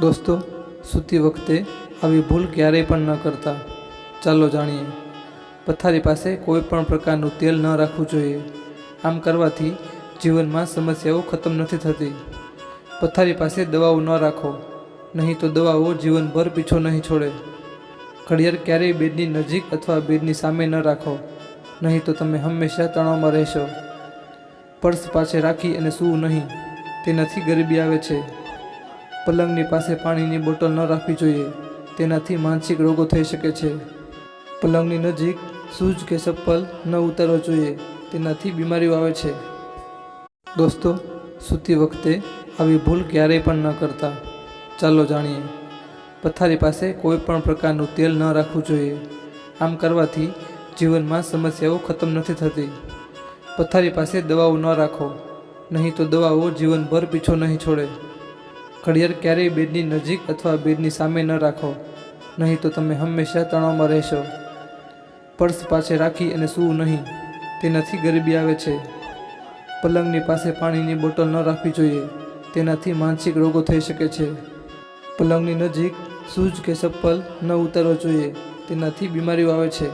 દોસ્તો, સૂતી વખતે આવી ભૂલ ક્યારેય પણ ન કરતા. ચાલો જાણીએ. પથારી પાસે કોઈ પણ પ્રકારનું તેલ ન રાખવું જોઈએ. આમ કરવાથી જીવનમાં સમસ્યાઓ ખતમ નથી થતી. પથારી પાસે દવાઓ ન રાખો, નહીં તો દવાઓ જીવનભર પીછો નહીં છોડે. ઘડિયાળ ક્યારેય બેડની નજીક અથવા બેડની સામે ન રાખો, નહીં તો તમે હંમેશા તણાવમાં રહેશો. પર્સ પાસે રાખી અને સૂવું નહીં, તેનાથી ગરીબી આવે છે. પલંગની પાસે પાણીની બોટલ ન રાખવી જોઈએ, તેનાથી માનસિક રોગો થઈ શકે છે. પલંગની નજીક શૂઝ કે ચપ્પલ ન ઉતારવા જોઈએ, તેનાથી બીમારીઓ આવે છે. દોસ્તો, સૂતી વખતે આવી ભૂલ ક્યારેય પણ ન કરતા. ચાલો જાણીએ. પથારી પાસે કોઈ પણ પ્રકારનું તેલ ન રાખવું જોઈએ. આમ કરવાથી જીવનમાં સમસ્યાઓ ખતમ નથી થતી. પથારી પાસે દવાઓ ન રાખો, નહીં તો દવાઓ જીવનભર પીછો નહીં છોડે. ઘડિયાળ ક્યારેય બેડની નજીક અથવા બેડની સામે ન રાખો, નહીં તો તમે હંમેશા તણાવમાં રહેશો. પર્સ પાસે રાખી અને સૂવું નહીં, તેનાથી ગરીબી આવે છે. પલંગની પાસે પાણીની બોટલ ન રાખવી જોઈએ, તેનાથી માનસિક રોગો થઈ શકે છે. પલંગની નજીક શૂઝ કે ચપ્પલ ન ઉતારવા જોઈએ, તેનાથી બીમારીઓ આવે છે.